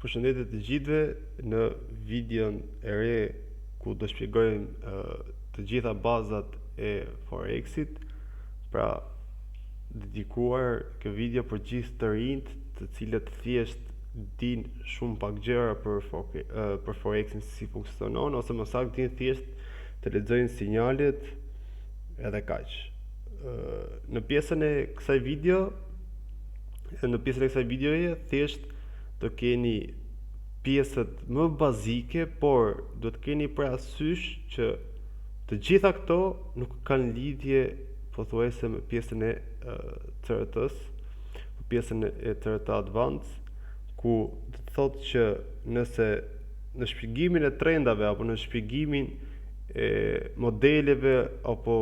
Përshëndetje të gjithëve në videon e re ku do shpjegojmë të gjitha bazat e Forexit. Pra, dedikuar kjo video për gjithë të rinjt të cilët thjesht din shumë pak gjëra për Forexin, si funksionon, ose më saktë din thjesht të lexojnë sinjalet edhe kaq. Në pjesën e kësaj videoje thjesht do keni pjesët më bazike, por do të keni parasysh që të gjitha këto nuk kanë lidhje pothuajse me pjesën e CRT-s, pjesën e CRT Advanced, ku do të thotë që nëse në shpjegimin e trendave apo në shpjegimin e modeleve apo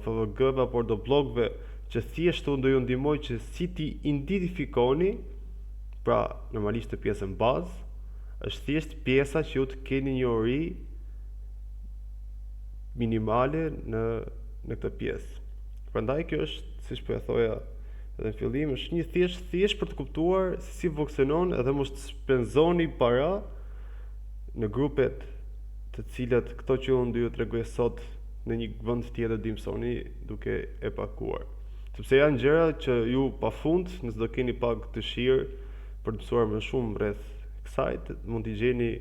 FVG-ve apo ordoblogëve që thjesht do ju ndihmoj që si ti identifikoni, pra normalisht të pjesën bazë, është thjesht pjesa që ju të keni një ori minimale në këtë pjesë. Prandaj kjo është, siç po e thoja edhe në fillim, është një thjesht për të kuptuar si funksionon edhe mos të shpenzoni para në grupet të cilat këto që unë do ju tregoj sot në një vend tjetër do mësoni duke e pakuar. Sepse janë gjëra që ju pafund, nëse do keni pak dëshirë për të mësuar më shumë rreth kësaj, mund t'i gjeni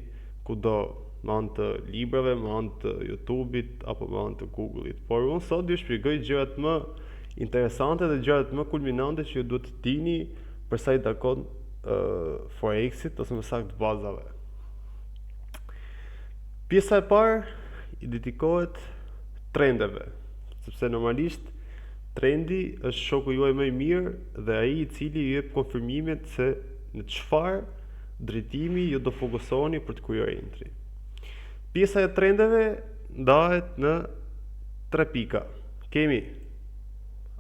kudo, me anë të librave, me anë të YouTube-it apo me anë të Google-it. Por unë sot do ju shpjegoj gjërat më interesante dhe gjërat më kulminante që ju duhet të dini për sa i takon Forexit ose më saktë bazave. Pjesa e parë i dedikohet trendeve, sepse normalisht trendi është shoku juaj më i mirë dhe ai i cili ju jep konfirmimet se në çfarë drejtimi ju do fokusoni për të kryer entry. Pjesa e trendeve ndahet në 3 pika. Kemi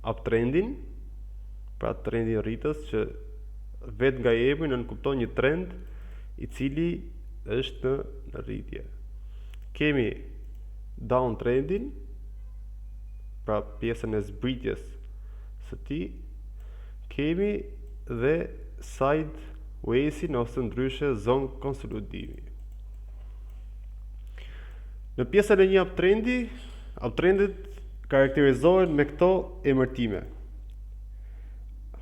uptrendin, pra trendi i rritës që vetë nga emri nënkupton një trend i cili është në rritje. Kemi downtrendin, pra pjesën e zbritjes së tij. Kemi dhe sidewaysin ose ndryshe zonë konsolidimi. Në pjesën e një uptrendet karakterizohen me këto emërtime: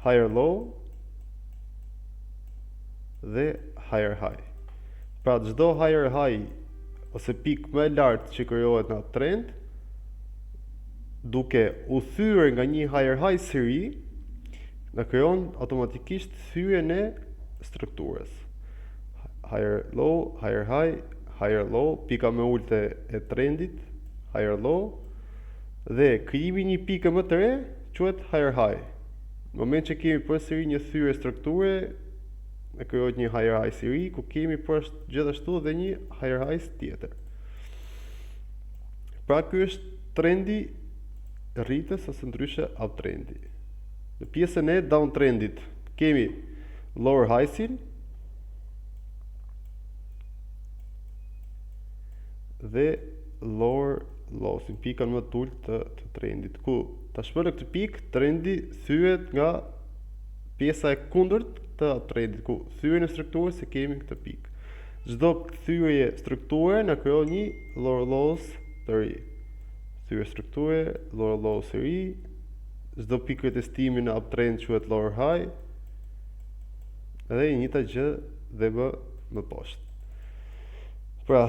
higher low dhe higher high. Pra çdo higher high ose pikë më e lartë që krijohet në uptrend, duke u thyer nga një higher high seri, na krijon automatikisht thyrjen e strukturës. Higher low, higher high, higher low, pika më ulët e trendit, higher low, dhe krijimi një pike më të re quhet higher high. Në moment që kemi përsëri një thyrje strukture, ne krijohet një higher high seri ku kemi gjithashtu edhe një higher high tjetër. Pra ky është trendi rritës ose ndryshe uptrendi. Në pjesën e downtrendit kemi lower highsin dhe lower lowsin, pikën më të ulët të trendit, ku tashmë në këtë pikë trendi thyhet nga pjesa e kundërt të trendit, ku thyrjen e strukturës e kemi këtë pikë. Çdo thyrje strukture na krijon një lower lows të ri. Thyrje strukture, lower lows të ri. Çdo pikë testimi në uptrend quhet lower high, dhe e njëjta gjë dhe më poshtë. Pra,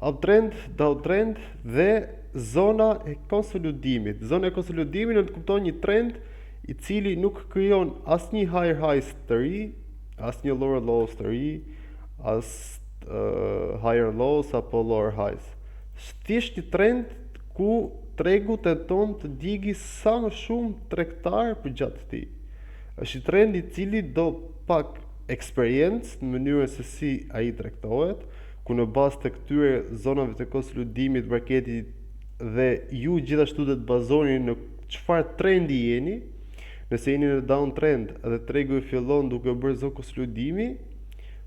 uptrend, downtrend dhe zona e konsolidimit. Zona e konsolidimit nënkupton një trend i cili nuk krijon asnjë higher highs të ri, asnjë lower lows të ri, as higher lows apo lower highs. Thjesht një trend ku tregu tenton të digi sa më shumë tregtar përgjatë tij. Është një trend i cili do pak eksperiencë në mënyrën se si ai tregtohet, ku në bazë të këtyre zonave të konsolidimit marketit dhe ju gjithashtu do të bazoni në çfarë trendi jeni. Nëse jeni në downtrend dhe tregu fillon duke bërë zonë konsolidimi,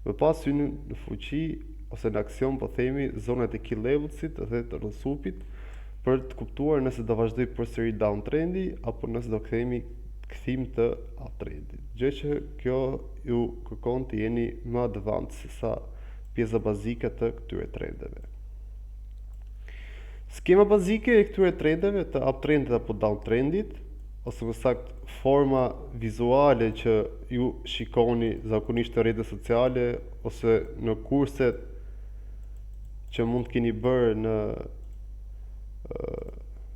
më pas hyni në fuqi ose në aksion, po themi, zonat e key levelsit dhe të rrësupit, për të kuptuar nëse do vazhdoj përsëri downtrendi apo nëse do kthehemi kthim të uptrendit. Gjë që kjo ju kërkon të jeni më advanced se sa pjesa bazike të këtyre trendeve. Skema bazike e këtyre trendeve të uptrendit apo downtrendit, ose më saktë forma vizuale që ju shikoni zakonisht në rrjetet sociale ose në kurset që mund të keni bërë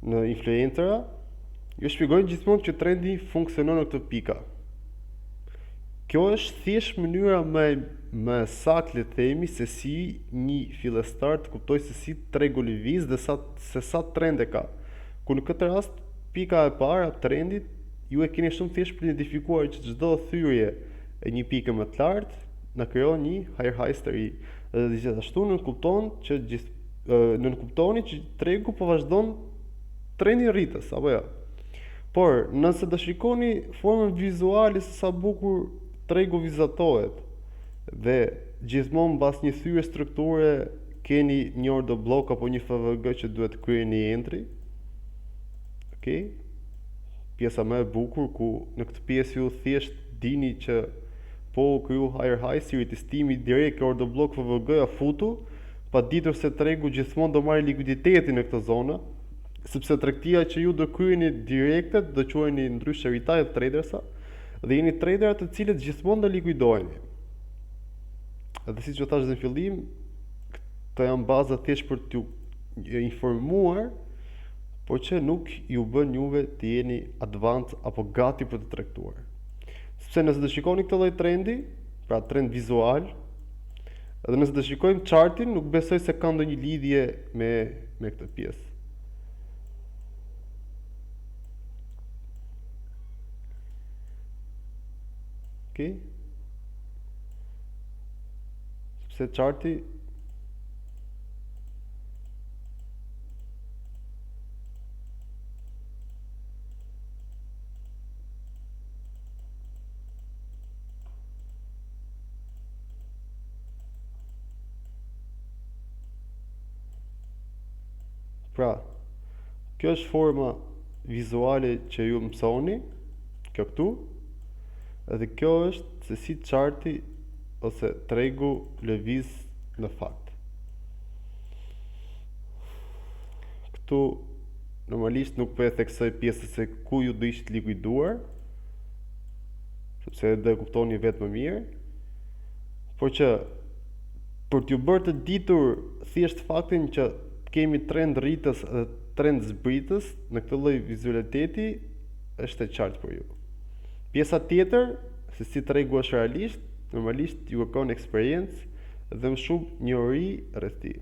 në influencera, ju shpjegojnë gjithmonë që trendi funksionon në këtë pika. Kjo është thjesht mënyra më saktë le të themi se si një fillestar të kuptojë se si tregu lëviz dhe se sa trend e ka. Ku në këtë rast pika e parë e trendit ju e keni shumë thjesht për identifikuar që çdo thyrje e një pike më të lartë na krijon një higher high të ri. Dhe gjithashtu nënkuptoni që tregu po vazhdon trendin rritës apo jo. Por nëse do shikoni formën vizuale se sa bukur tregu vizatohet dhe gjithmonë mbas një thyrje strukture keni një order block apo një FVG që duhet kryeni entry. Okej? Pjesa më e bukur ku në këtë pjesë ju thjesht dini që po kriju higher high si ritistimi direkt order block FVG-ja futu, pa ditur se tregu gjithmonë do marrë likuiditetin në këtë zonë, sepse tregtia që ju do kryeni direkte do quheni ndryshe retail tradersa dhe jeni traderat të cilët gjithmonë do likuidoheni. Dhe siç ju thash në fillim, këto janë baza thjesht për t'ju informuar, por që nuk ju bën juve të jeni advanced apo gati për të tregtuar. Sepse nëse do shikoni këtë lloj trendi, pra trend vizual, edhe nëse do shikojmë chartin, nuk besoj se ka ndonjë lidhje me këtë pjesë. Okej? Sepse charti Pra, kjo është forma vizuale që ju mësoni, kjo këtu, edhe kjo është se si charti ose tregu lëviz në fakt. Këtu normalisht nuk po e theksoj pjesën se ku ju do ishit likuiduar, sepse do e kuptoni vetë më mirë, por që për t'ju bërë të ditur thjesht faktin që kemi trend rritës dhe trend zbritës në këtë lloj vizualiteti është e qartë për ju. Pjesa tjetër, se si tregu është realisht, normalisht ju kërkon eksperiencë dhe më shumë njohuri rreth tij.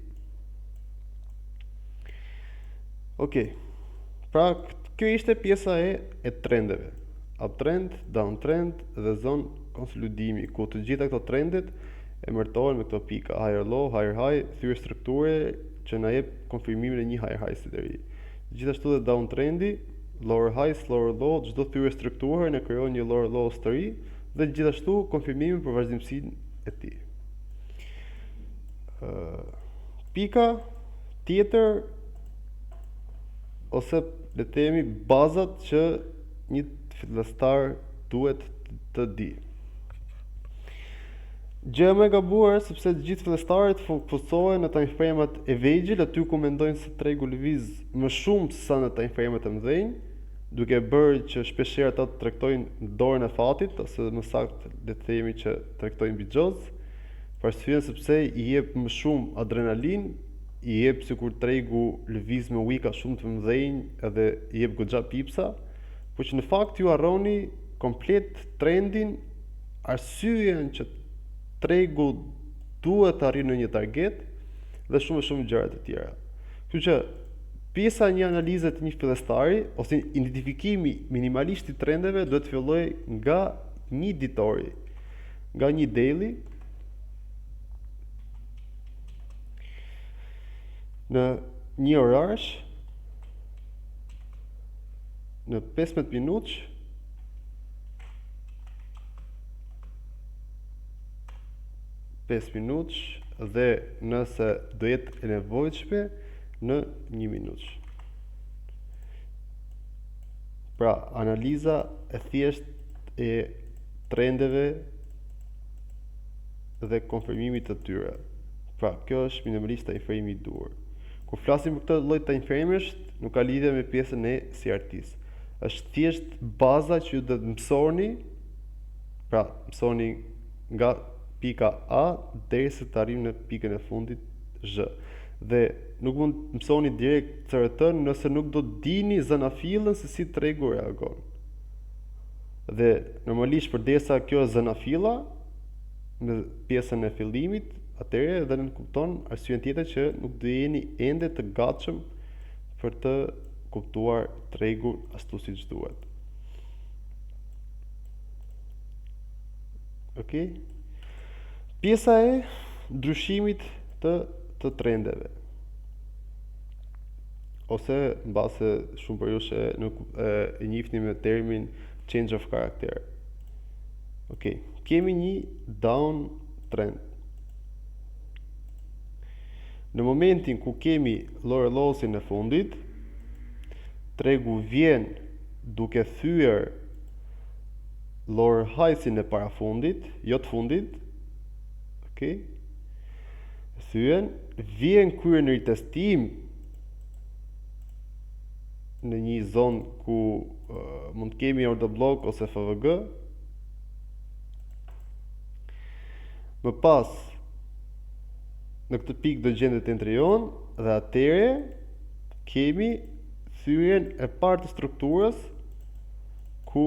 Okej. Pra, kjo ishte pjesa e trendeve. Uptrend, downtrend dhe zonë konsolidimi, ku të gjitha këto trendet emërtohen me këto pika higher low, higher high, thyrje strukture që na jep konfirmimin e një higher high të ri. Gjithashtu dhe downtrendi, lower high, lower low, çdo thyrje strukture ne krijon një lower low të ri dhe gjithashtu konfirmimin për vazhdimsinë e tij. Pika tjetër ose le të themi bazat që një fillestar duhet të di. Gjë më e gabuar sepse të gjithë fillestarët fokusohen në time frame-at e vegjël, aty ku mendojnë se tregu lëviz më shumë se sa në time frame-at e mëdhenj, duke bërë që shpeshherë ata të tregtojnë dorën e fatit ose më saktë le të themi që tregtojnë bixhoz, për arsye sepse i jep më shumë adrenalin, i jep sikur tregu lëviz me wika shumë të mëdhenj edhe i jep goxha pipsa, por që në fakt ju harroni komplet trendin, arsyeën që tregu duhet të arrijë në një target dhe shumë gjëra të tjera. Kështu që pjesa e një analize të një fillestari ose identifikimi minimalisht i trendeve duhet të fillojë nga një ditori, nga një daily në një orarsh, në 15 minutësh, dhe nëse do jetë e nevojshme në 1 minutë. Pra, analiza e thjesht e trendeve dhe konfirmimit të tyre. Pra, kjo është minimalisht time frame i duhur. Kur flasim për këtë lloj time framesh, nuk ka lidhje me pjesën e CRT-s. Është thjesht baza që ju do të mësoni, pra, mësoni nga pika A derisa të arrijmë në pikën e fundit Z. Dhe nuk mund të mësoni direkt CRT nëse nuk do të dini zanafillën se si tregu reagon. Dhe normalisht përderisa kjo është zanafilla në pjesën e fillimit, atëherë edhe nuk kupton arsyen tjetër që nuk do jeni ende të gatshëm për të kuptuar tregun ashtu siç duhet. Okej? Pjesa e ndryshimit të trendeve. Ose mbase shumë për jush e njihni me termin change of character. Okej, kemi një down trend. Në momentin ku kemi lower lowsin e fundit, tregu vjen duke thyer lower highsin e parafundit, jo të fundit. Okej? Thyen, vjen kryen një testim në një zonë ku mund të kemi order block ose FVG. Më pas, në këtë pikë do gjendet entry jon dhe atëre kemi thyrjen e parë të strukturës ku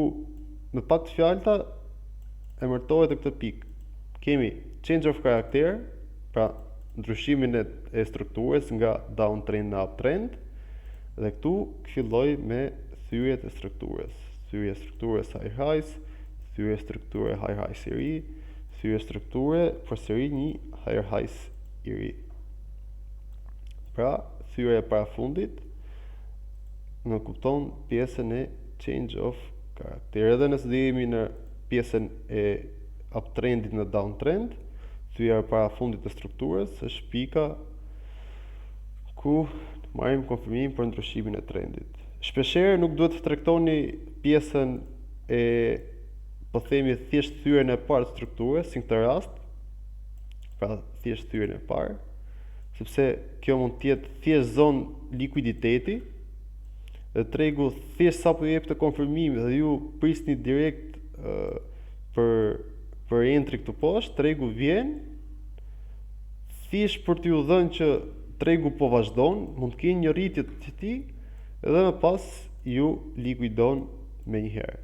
me pak të fjalta emërtohet në këtë pikë. Kemi change of character, pra ndryshimin e strukturës nga downtrend në uptrend, dhe këtu filloj me thyrjet e strukturës. Thyrje strukturës high highs, thyrje strukturë high highs i ri, thyrje strukturë përsëri një higher highs i ri. Pra, thyrja e parafundit në kupton pjesën e change of character. Edhe nëse do jemi në pjesën e uptrendit në downtrend, thyrja e parafundit të strukturës është pika ku marrim konfirmim për ndryshimin e trendit. Shpeshherë nuk duhet të traktoni pjesën e, po themi, thjesht thyrjen e parë të strukturës, si në këtë rast, pra thjesht thyrjen e parë, sepse kjo mund të jetë thjesht zonë likuiditeti, dhe tregu thjesht sapo jep të konfirmim dhe ju prisni direkt për entry këtu poshtë, tregu vjen thjesht për t'ju dhënë që tregu po vazhdon, mund të kenë një rritje të tij dhe më pas ju likuidon me njëherë.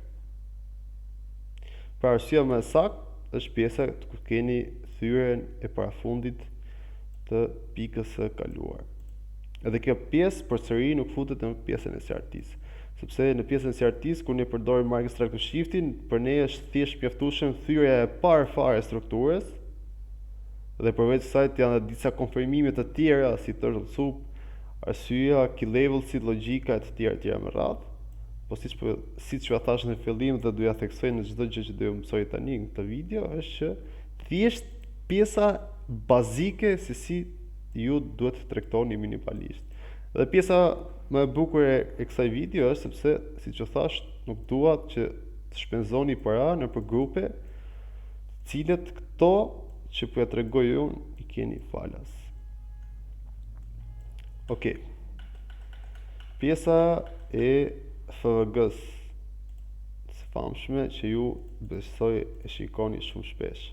Pra arsyeja më e saktë është pjesa ku keni thyrjen e parafundit të pikës së kaluar. Edhe kjo pjesë përsëri nuk futet në pjesën e CRT-s, sepse në pjesën e CRT-s kur ne përdorim market structure shiftin, për ne është thjesht mjaftueshëm thyrja e parë fare e strukturës, dhe përveç kësaj janë edhe disa konfirmime të tjera si turtle soup, arsyeja, key levels, logjika e të tjera me radhë. Po siç ju thash në fillim dhe do ja theksoj në çdo gjë që do ju mësoj tani në këtë video, është që thjesht pjesa bazike se si ju duhet të traktoni minimalisht. Dhe pjesa më e bukur e kësaj video është sepse, siç u thash, nuk dua që të shpenzoni para në për grupe, cilët këto që po ja tregoj unë i keni falas. Okej. Pjesa e FVG-s së famshme që ju besoj e shikoni shumë shpesh.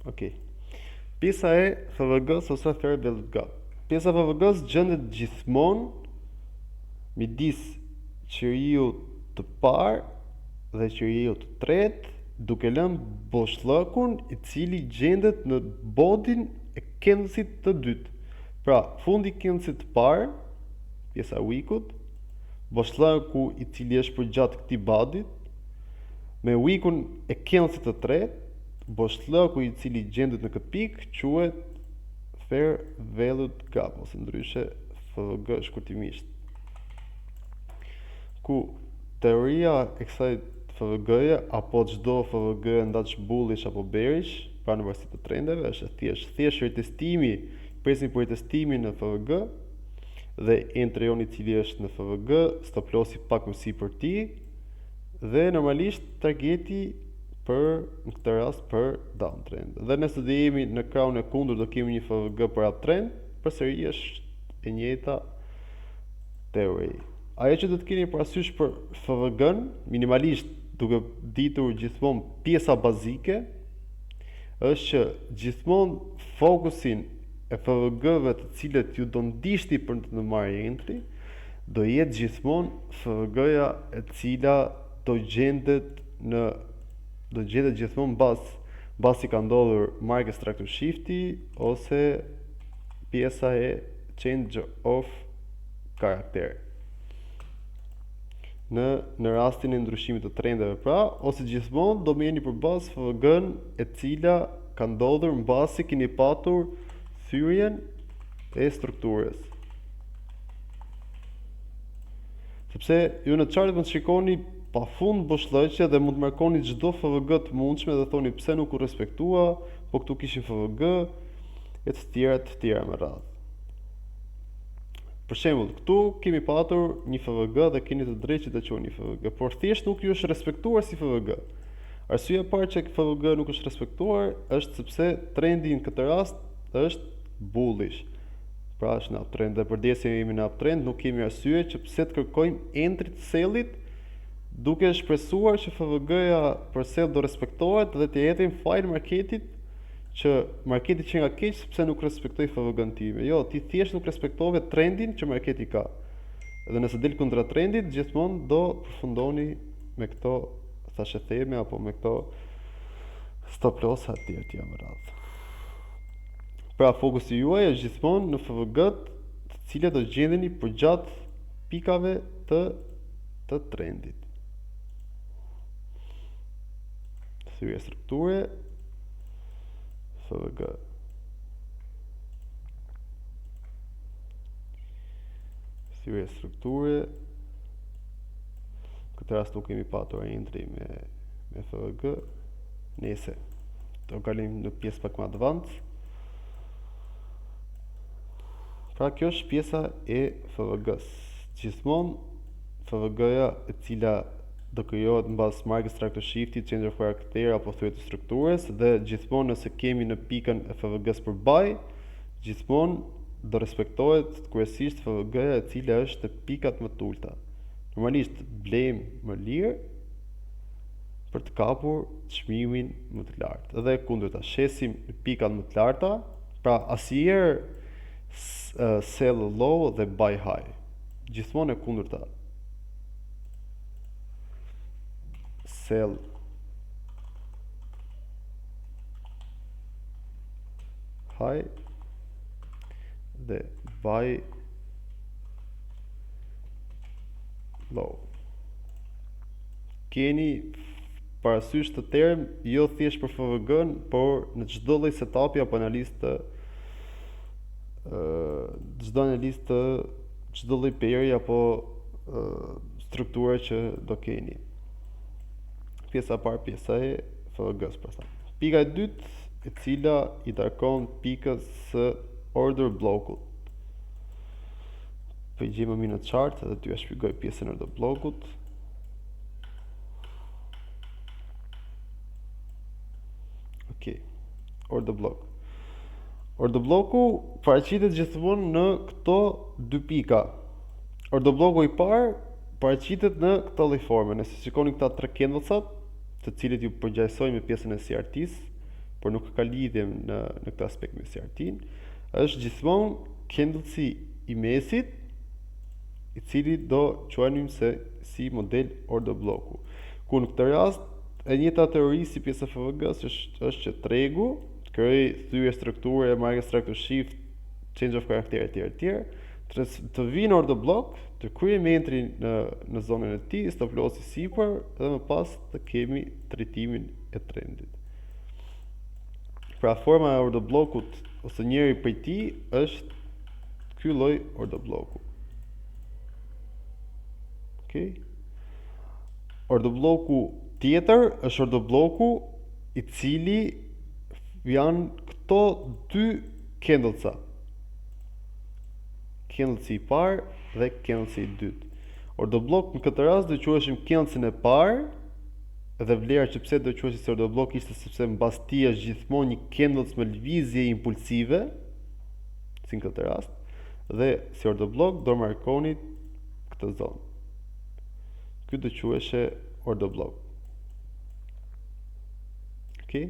Okej. Pjesa e FVG-s ose fair value gap. Pjesa e FVG-s gjendet gjithmonë midis qiriu të parë dhe qiriu të tretë, duke lënë boshllëkun i cili gjendet në bodin e candlesit të dytë. Pra, fundi i candlesit të parë, pjesa e wickut, boshllëku i cili është përgjatë këtij badit, me wickun e candlesit të tretë, boshllëku i cili gjendet në këtë pikë quhet Fair Valued Gap, ose ndryshe FVG shkurtimisht. Ku teoria e kësaj FVG-je, apo çdo FVG ndaç bullish apo bearish, pra në varësi të trendeve, është thjesht retestimi, presim për retestimin në FVG dhe entry on i cili është në FVG, stop lossi pak më sipër ti dhe normalisht targeti për në këtë rast për downtrend. Dhe nëse do jemi në krahun e kundërt do kemi një FVG për uptrend, përsëri është e njëjta teori. Ajo që do të keni parasysh për FVG-n, minimalisht duke ditur gjithmonë pjesa bazike, është që gjithmonë fokusin e FVG-ve të cilët ju do ndishti për të marrë entry, do jetë gjithmonë FVG-ja e cila do gjendet gjithmonë basi ka ndodhur market structure shifti ose pjesa e change of karakter. Në rastin e ndryshimit të trendeve pra, ose gjithmonë do merrni përballë FVG-n e cila ka ndodhur mbasi keni patur thyrjen e strukturës. Sepse ju në chartë mund të shikoni pafund boshllëqe dhe mund të markoni çdo FVG të mundshme dhe thoni pse nuk u respektua, po këtu kishin FVG e të tjera me radhë. Për shembull, këtu kemi patur një FVG dhe keni të drejtë që ta quani FVG, por thjesht nuk ju është respektuar si FVG. Arsyeja e parë që FVG nuk është respektuar është sepse trendi në këtë rast është bullish. Pra është në uptrend dhe përdesë jemi në uptrend, nuk kemi arsye që pse të kërkojmë entry të sellit duke shpresuar që FVG-ja për sell do respektohet dhe të jetim fajin marketit që marketi që nga keq sepse nuk respektoi FVG-n time. Jo, ti thjesht nuk respektove trendin që marketi ka. Dhe nëse del kundra trendit, gjithmonë do përfundoni me këto thashë theme apo me këto stop loss aty më radh. Pra fokusi juaj është gjithmonë në FVG-t, të cilat do gjendeni përgjatë pikave të trendit. Thyrje strukture FVG. Thyrje strukture. Këtë rast nuk kemi patur entry me FVG. Nëse do kalim në pjesë pak më advanced. Pra kjo është pjesa e FVG-s. Gjithmonë FVG-ja e cila do krijohet mbas market structure shifti, change of karakter apo thyrje të strukturës dhe gjithmonë nëse kemi në pikën e FVG-s për buy, gjithmonë do respektohet kryesisht FVG-ja e cila është në pikat më të ulta. Normalisht blejmë më lirë për të kapur çmimin më të lartë. Edhe kundërta, shesim në pikat më të larta, pra asnjëherë sell low dhe buy high. Gjithmonë e kundërta. Sell high dhe buy low. Keni parasysh të term jo thjesht për FVG-n, por në çdo lloj setupi apo analistë çdo lloj peri apo strukture që do keni. Pjesa e parë, pjesa e FVG-s pastaj. Pika e dytë, e cila i takon pikës së order blockut. Po i gjejmë më në chart dhe t'ju shpjegoj pjesën e order blockut. Okej. Order block. Order blocku paraqitet gjithmonë në këto dy pika. Order blocku i parë paraqitet në këtë lloj forme. Nëse shikoni këta tre candlesat, të cilët ju përgjagjësojnë me pjesën e CRT-s, por nuk ka lidhje në këtë aspekt me CRT-n, është gjithmonë candlesi i mesit, i cili do quajmë se si model order blocku. Ku në këtë rast e njëjta teori si pjesa e FVG-s është që tregu krijoi thyrje strukture, market structure shift, change of karakter etj. Të vinë order block, të kryejmë entry në zonën e tij, stop lossi sipër dhe më pas të kemi drejtimin e trendit. Pra forma e order blockut ose njëri prej tij është ky lloj ordo bloku. Okej. Ordo bloku tjetër është ordo bloku i cili janë këto dy candleca. Candleci i parë dhe candleci i dytë. Ordo blok në këtë rast do quheshim candlecin e parë, dhe vlera që pse do quheshim se ordo blok ishte sepse mbas tij është gjithmonë një candlec me lëvizje impulsive, si në këtë rast, dhe si ordo blok do markoni këtë zonë. Ky do quheshe ordo blok. Okej?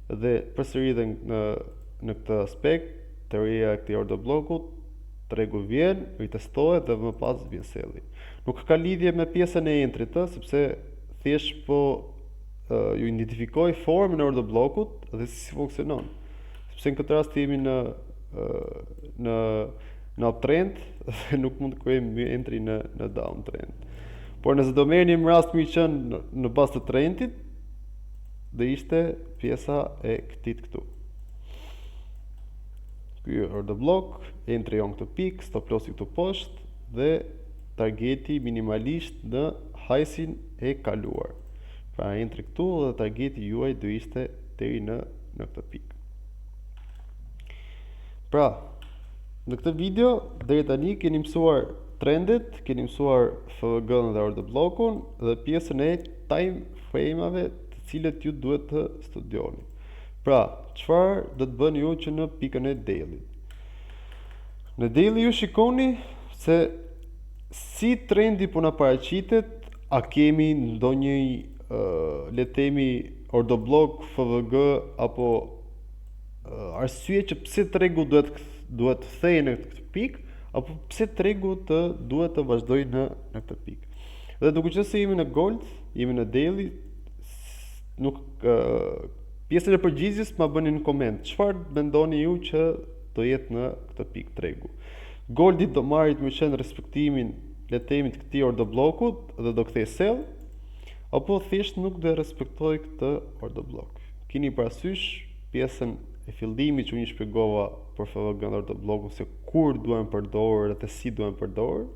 Dhe përsëri dhe në këtë aspekt, teoria e këtij ordo blokut, tregu vjen, ritestohet dhe më pas vjen selli. Nuk ka lidhje me pjesën e entrit, sepse thjesht po ju identifikoj formën e ordo blokut dhe si funksionon. Sepse në këtë rast jemi në uptrend dhe nuk mund të krijojmë entry në downtrend. Por nëse do merrnim rast më i qenë në bazë të trendit, dhe ishte pjesa e këtij këtu. Ky ordo blok, entry on këtë pikë, stop lossi këtu poshtë dhe targeti minimalisht në hajsin e kaluar. Pra entry këtu dhe targeti juaj do ishte deri në këtë pikë. Pra, në këtë video deri tani keni mësuar trendet, keni mësuar FVG-n dhe ordo blokun dhe pjesën e time frame-ave të cilët ju duhet të studioni. Pra, çfarë do të bëni ju që në pikën e daily? Në daily ju shikoni se si trendi po na paraqitet, a kemi ndonjë le të themi ordo blok FVG apo arsye që pse tregu duhet të kthehej në këtë pikë, apo pse tregu duhet të vazhdojë në këtë pikë. Dhe duke qenë se jemi në gold, jemi në daily, nuk pjesën e përgjigjes ma bëni në koment. Çfarë mendoni ju që do jetë në këtë pikë tregu? Goldi do marrë të më qenë respektimin le të themi të këtij ordo blokut dhe do kthej sell, apo thjesht nuk do respektoj këtë ordo blok. Keni parasysh pjesën e fillimit që unë shpjegova për FVG-n ordo blokun, se kur duhen përdorur dhe si duhen përdorur,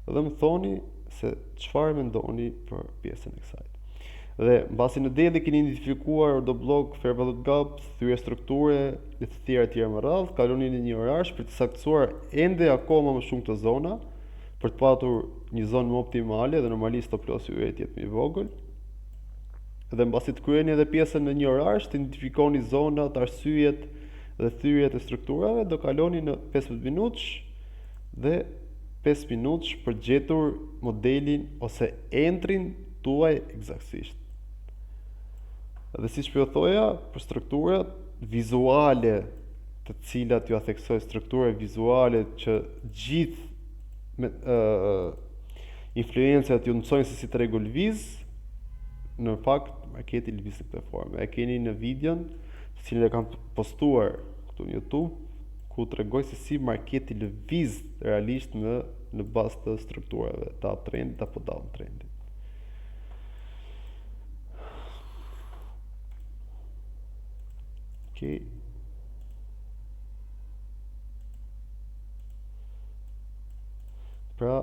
dhe më thoni se çfarë mendoni për pjesën e kësaj. Dhe mbasi në daily keni identifikuar ordo blok, fair value gap, thyrje strukture dhe të tjera më radh, kaloni në një orash për të saktuar ende akoma më shumë të zona, për të patur një zonë më optimale dhe normalisht stop lossi juaj të jetë më i vogël. Dhe mbasi të kryeni edhe pjesën në një orash, të identifikoni zonat, arsyet dhe thyrjet e strukturave, do kaloni në 15 minutësh dhe 5 minutësh për gjetur modelin ose entrin tuaj eksaktësisht. Dhe si që thoja, për strukturat vizuale të cilat ju a theksoj, struktura vizuale që gjithë influencat ju mësojnë se si tregu lëviz, në fakt marketi lëviz në këtë formë. E keni në videon të cilën e kam postuar këtu në YouTube, ku tregoj se si marketi lëviz realisht në bazë të strukturave të uptrendit apo downtrendit. Okay. Pra,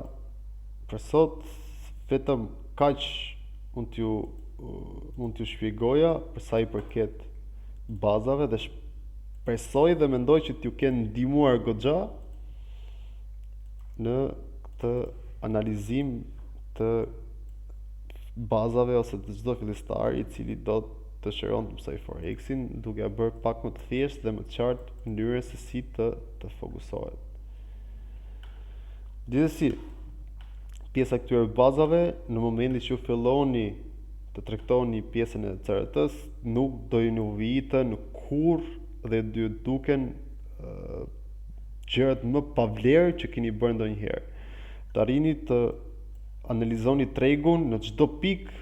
për sot vetëm kaq mund t'ju shpjegoja për sa i përket bazave dhe shpresoj dhe mendoj që t'ju kenë ndihmuar goxha në këtë analizim të bazave ose të çdo fillistar i cili do të shëron të mësoj Forexin, duke ja bërë pak më të thjeshtë dhe më të qartë mënyrën se si të fokusohet. Gjithsesi, pjesa këtyre bazave, në momentin që ju filloni të tregtoni pjesën e CRT-s, nuk do ju nuvitë në kurrë dhe do ju duken gjërat më pavlerë që keni bërë ndonjëherë. Të arrini të analizoni tregun në çdo pikë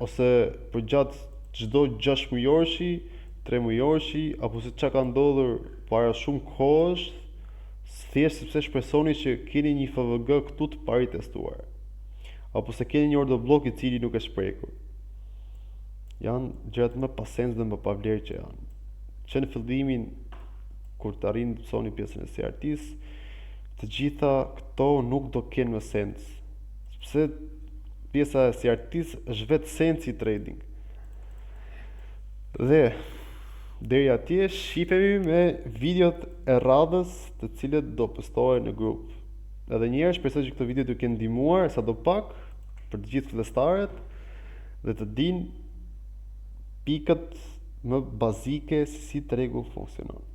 ose përgjatë çdo 6 mujorshi, 3 mujorshi, apo se çka ka ndodhur para shumë kohësh, thjesht sepse shpresoni që keni një FVG këtu të pari testuar, apo se keni një ordo blok i cili nuk e shprekur. Janë gjërat më pasens dhe më pavlerë që janë. Që në fillimin kur të arrini të mësoni pjesën e CRT-s, të gjitha këto nuk do kenë më sens. Sepse pjesa e CRT-s është vetë sensi i trading. Dhe deri atje shihemi me videot e radhës të cilët do postohen në grup. Edhe një herë shpresoj që këto video t'ju kenë ndihmuar sadopak për të gjithë fillestarët dhe të dinë pikët më bazike se si tregu funksionon.